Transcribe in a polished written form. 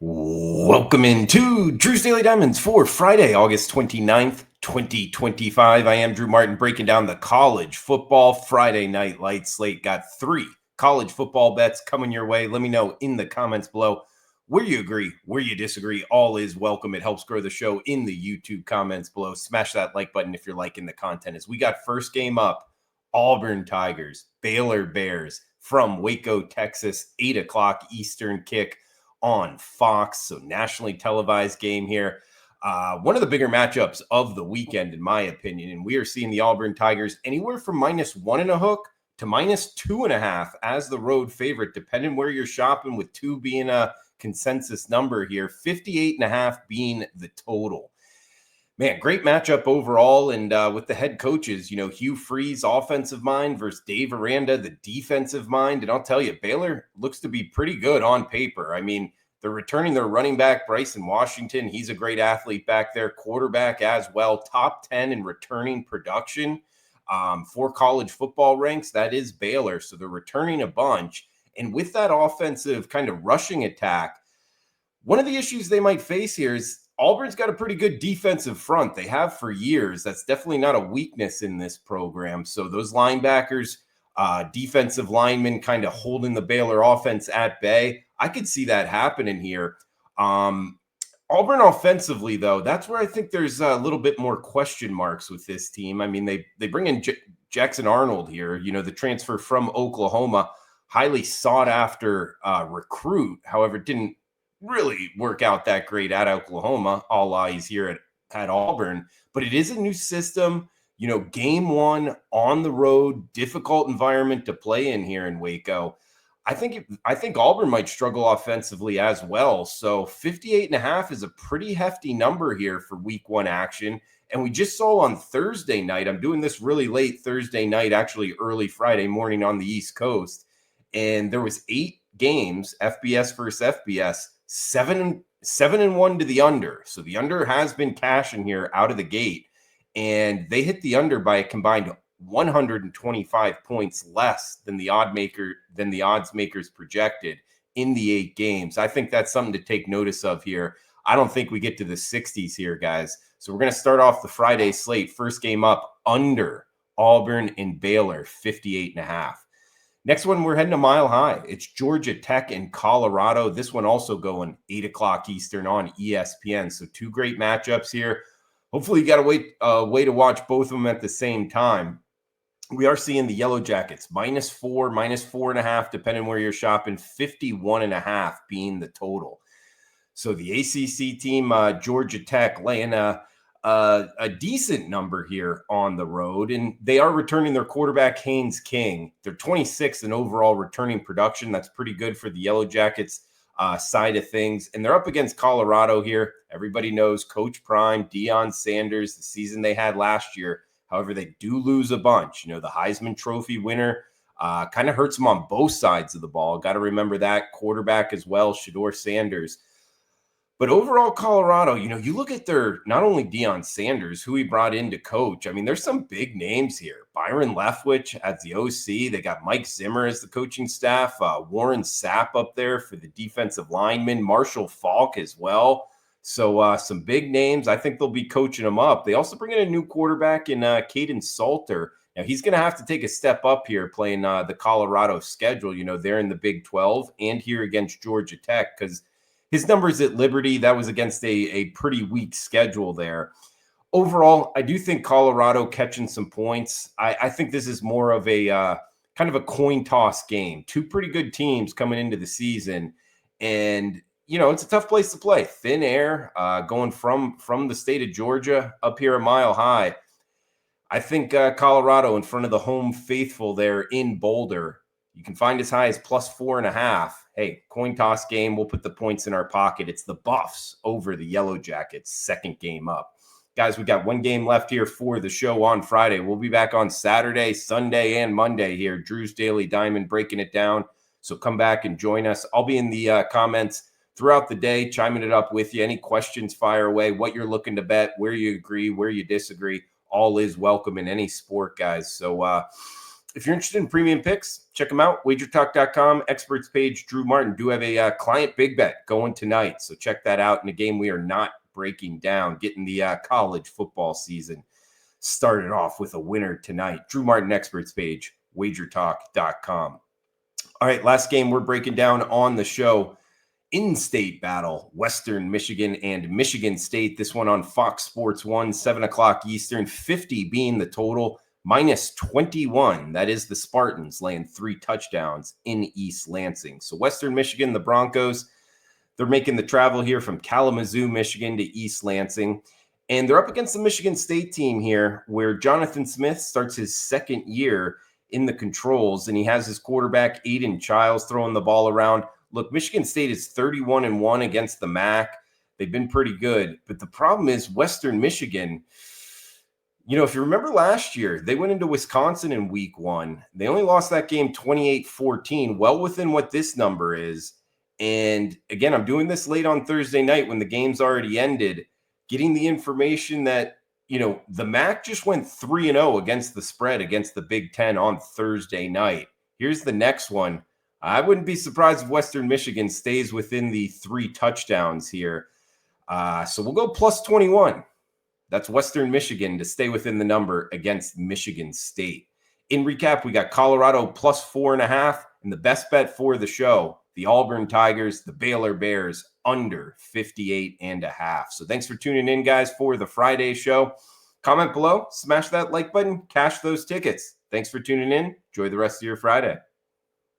Welcome into Drew's Daily Diamonds for Friday, August 29th, 2025. I am Drew Martin breaking down the college football Friday night light slate. Got 3 college football bets coming your way. Let me know in the comments below where you agree, where you disagree. All is welcome. It helps grow the show in the YouTube comments below. Smash that like button if you're liking the content. As we got first game up, Auburn Tigers, Baylor Bears from Waco, Texas, 8 o'clock Eastern kick on Fox. So nationally televised game here. One of the bigger matchups of the weekend, in my opinion. And we are seeing the Auburn Tigers anywhere from -1 and a hook to -2.5 as the road favorite, depending where you're shopping, with 2 being a consensus number here, 58.5 being the total. Man, great matchup overall. And with the head coaches, Hugh Freeze, offensive mind, versus Dave Aranda, the defensive mind. And I'll tell you, Baylor looks to be pretty good on paper. I mean, they're returning their running back, Bryson Washington. He's a great athlete back there, quarterback as well, top 10 in returning production for college football ranks. That is Baylor. So they're returning a bunch. And with that offensive kind of rushing attack, one of the issues they might face here is Auburn's got a pretty good defensive front. They have for years. That's definitely not a weakness in this program. So those linebackers, defensive linemen kind of holding the Baylor offense at bay. I could see that happening here. Auburn offensively, though, that's where I think there's a little bit more question marks with this team. I mean, they bring in Jackson Arnold here, the transfer from Oklahoma, highly sought after recruit. However, didn't really work out that great at Oklahoma. All eyes here at Auburn, but it is a new system. Game one on the road, difficult environment to play in here in Waco. I think Auburn might struggle offensively as well. So 58.5 is a pretty hefty number here for week one action. And we just saw on Thursday night, I'm doing this really late Thursday night, actually early Friday morning on the East Coast. And there was 8 games, FBS versus FBS, 7-1 to the under. So the under has been cashing here out of the gate, and they hit the under by a combined 125 points less than the odds makers projected in the 8 games. I think that's something to take notice of here. I don't think we get to the 60s here, guys. So we're going to start off the Friday slate. First game up, under Auburn and Baylor, 58.5. Next one, we're heading a mile high. It's Georgia Tech and Colorado. This one also going 8 o'clock Eastern on ESPN. So 2 great matchups here. Hopefully you got a way to watch both of them at the same time. We are seeing the Yellow Jackets -4, -4.5, depending where you're shopping, 51.5 being the total. So the ACC team, Georgia Tech, laying a decent number here on the road, and they are returning their quarterback, Haynes King. They're 26th in overall returning production. That's pretty good for the Yellow Jackets side of things. And they're up against Colorado here. Everybody knows Coach Prime, Deion Sanders, the season they had last year. However, they do lose a bunch. The Heisman Trophy winner kind of hurts them on both sides of the ball. Got to remember that. Quarterback as well, Shedeur Sanders. But overall, Colorado, you look at their, not only Deion Sanders, who he brought in to coach. I mean, there's some big names here. Byron Leftwich as the OC. They got Mike Zimmer as the coaching staff. Warren Sapp up there for the defensive lineman. Marshall Falk as well. So some big names. I think they'll be coaching them up. They also bring in a new quarterback in Caden Salter. Now, he's going to have to take a step up here playing the Colorado schedule. They're in the Big 12 and here against Georgia Tech, because his numbers at Liberty, that was against a pretty weak schedule there. Overall, I do think Colorado catching some points. I think this is more of a kind of a coin toss game. 2 pretty good teams coming into the season. And, it's a tough place to play. Thin air, going from the state of Georgia up here a mile high. I think Colorado in front of the home faithful there in Boulder, you can find as high as +4.5. Hey, coin toss game. We'll put the points in our pocket. It's the Buffs over the Yellow Jackets, second game up. Guys, we got 1 game left here for the show on Friday. We'll be back on Saturday, Sunday, and Monday here. Drew's Daily Diamond breaking it down. So come back and join us. I'll be in the comments throughout the day, chiming it up with you. Any questions, fire away. What you're looking to bet, where you agree, where you disagree. All is welcome in any sport, guys. So if you're interested in premium picks, check them out. WagerTalk.com, experts page, Drew Martin. Do have a client big bet going tonight. So check that out in a game we are not breaking down, getting the college football season started off with a winner tonight. Drew Martin, experts page, WagerTalk.com. All right, last game we're breaking down on the show. In-state battle, Western Michigan and Michigan State. This one on Fox Sports 1, 7 o'clock Eastern, 50 being the total, minus 21. That is the Spartans laying 3 touchdowns in East Lansing. So Western Michigan, the Broncos, they're making the travel here from Kalamazoo, Michigan to East Lansing. And they're up against the Michigan State team here, where Jonathan Smith starts his second year in the controls, and he has his quarterback, Aiden Childs, throwing the ball around. Look, Michigan State is 31-1 against the MAC. They've been pretty good. But the problem is Western Michigan, if you remember last year, they went into Wisconsin in week 1. They only lost that game 28-14, well within what this number is. And again, I'm doing this late on Thursday night when the game's already ended, getting the information that, the MAC just went 3-0 against the spread against the Big Ten on Thursday night. Here's the next one. I wouldn't be surprised if Western Michigan stays within the 3 touchdowns here. So we'll go plus 21. That's Western Michigan to stay within the number against Michigan State. In recap, we got Colorado plus 4.5, and the best bet for the show, the Auburn Tigers, the Baylor Bears under 58.5. So thanks for tuning in, guys, for the Friday show. Comment below, smash that like button, cash those tickets. Thanks for tuning in. Enjoy the rest of your Friday.